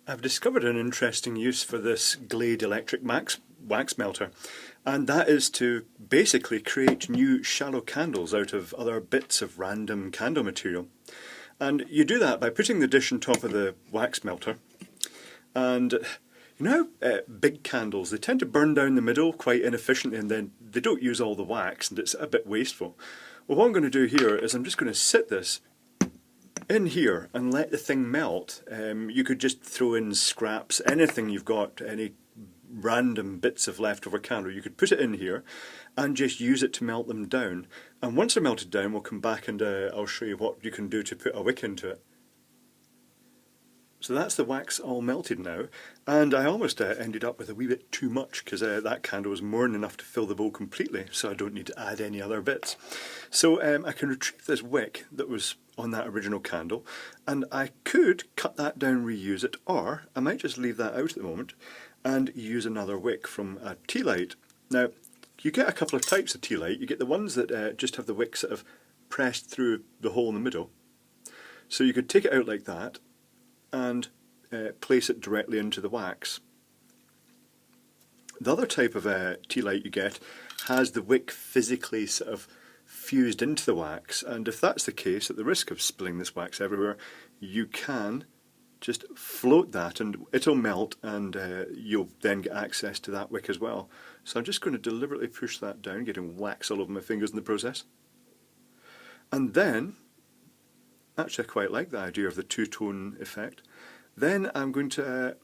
I've discovered an interesting use for this Glade electric wax melter, and that is to basically create new shallow candles out of other bits of random candle material. And you do that by putting the dish on top of the wax melter, and big candles, they tend to burn down the middle quite inefficiently, and then they don't use all the wax and it's a bit wasteful. Well, what I'm going to do here is I'm just going to sit this in here and let the thing melt. You could just throw in scraps, anything you've got, any random bits of leftover candle, you could put it in here and just use it to melt them down. And once they're melted down, we'll come back and I'll show you what you can do to put a wick into it. So that's the wax all melted now, and I almost ended up with a wee bit too much because that candle was more than enough to fill the bowl completely, so I don't need to add any other bits. So I can retrieve this wick that was on that original candle, and I could cut that down, reuse it, or I might just leave that out at the moment and use another wick from a tealight. Now, you get a couple of types of tealight. You get the ones that just have the wick sort of pressed through the hole in the middle. So you could take it out like that and place it directly into the wax. The other type of tealight you get has the wick physically sort of fused into the wax, and if that's the case, at the risk of spilling this wax everywhere, you can just float that and it'll melt, and you'll then get access to that wick as well. So I'm just going to deliberately push that down, getting wax all over my fingers in the process. And then, actually I quite like the idea of the two-tone effect. Then I'm going to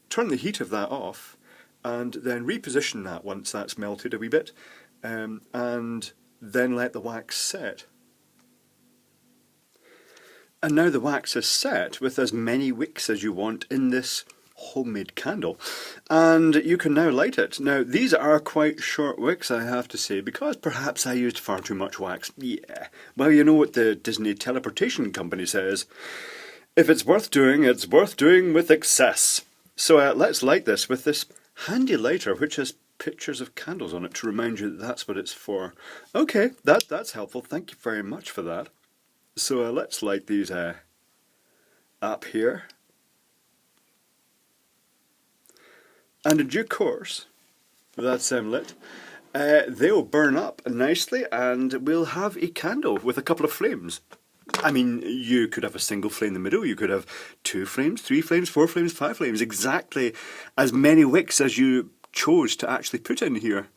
turn the heat of that off and then reposition that once that's melted a wee bit, and then let the wax set. And now the wax is set with as many wicks as you want in this homemade candle, and you can now light it. Now these are quite short wicks, I have to say, because perhaps I used far too much wax. Yeah, well, you know what the Disney teleportation company says, if it's worth doing with excess. So let's light this with this handy lighter which has pictures of candles on it to remind you that that's what it's for. Okay, that's helpful, thank you very much for that. So let's light these up here. And in due course, that's them lit, they'll burn up nicely and we'll have a candle with a couple of flames. I mean, you could have a single flame in the middle, you could have 2 flames, 3 flames, 4 flames, 5 flames, exactly as many wicks as you chose to actually put in here.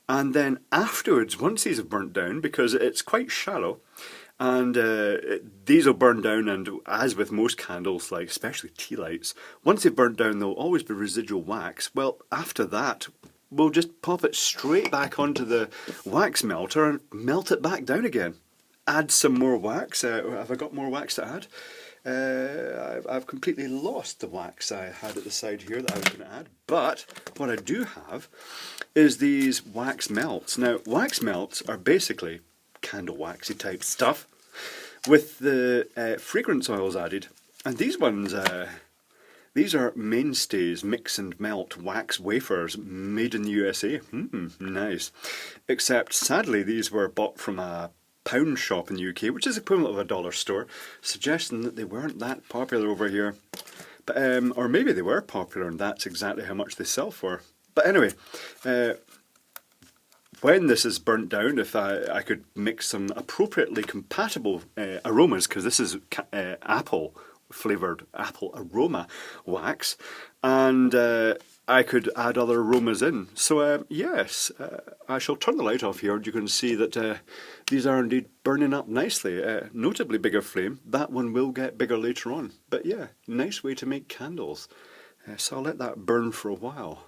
And then afterwards, once these have burnt down, because it's quite shallow, and these will burn down, and as with most candles, like especially tea lights, once they've burnt down there'll always be residual wax. Well, after that we'll just pop it straight back onto the wax melter and melt it back down again. Add some more wax. Have I got more wax to add? I've completely lost the wax I had at the side here that I was going to add, but what I do have is these wax melts. Now wax melts are basically candle waxy type stuff with the fragrance oils added, and these ones these are Mainstays mix and melt wax wafers made in the USA. Nice. Except sadly these were bought from a pound shop in the UK, which is equivalent of a dollar store, suggesting that they weren't that popular over here. But or maybe they were popular and that's exactly how much they sell for. But anyway, when this is burnt down, if I could mix some appropriately compatible aromas, because this is apple flavoured apple aroma wax, and I could add other aromas in. So yes, I shall turn the light off here and you can see that these are indeed burning up nicely. Notably bigger flame. That one will get bigger later on. But yeah, nice way to make candles. So I'll let that burn for a while.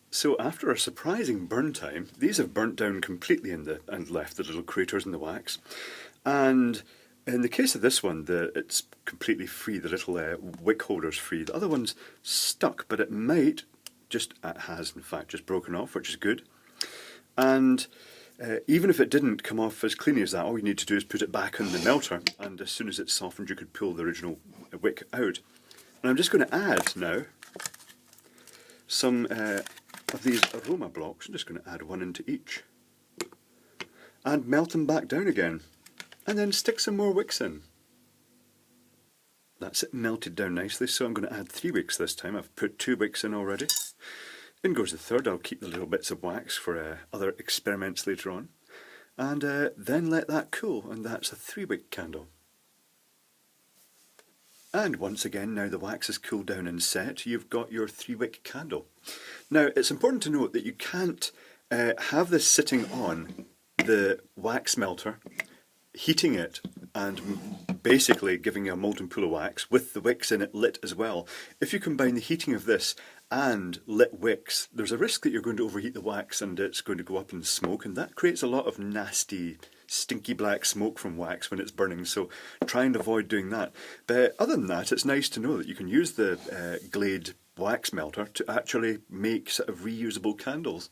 So after a surprising burn time, these have burnt down completely and left the little craters in the wax. And in the case of this one, it's completely free, the little wick holder's free. The other one's stuck, but it has in fact just broken off, which is good. And even if it didn't come off as cleanly as that, all you need to do is put it back on the melter, and as soon as it's softened you could pull the original wick out. And I'm just going to add now some of these aroma blocks. I'm just going to add one into each and melt them back down again, and then stick some more wicks in. That's it melted down nicely, so I'm going to add 3 wicks this time. I've put 2 wicks in already. In goes the third. I'll keep the little bits of wax for other experiments later on. And then let that cool, and that's a 3-wick candle. And once again, now the wax is cooled down and set, you've got your 3-wick candle. Now, it's important to note that you can't have this sitting on the wax melter, heating it, and basically giving you a molten pool of wax with the wicks in it lit as well. If you combine the heating of this and lit wicks, there's a risk that you're going to overheat the wax and it's going to go up in smoke, and that creates a lot of nasty, stinky black smoke from wax when it's burning, so try and avoid doing that. But other than that, it's nice to know that you can use the Glade wax melter to actually make sort of reusable candles.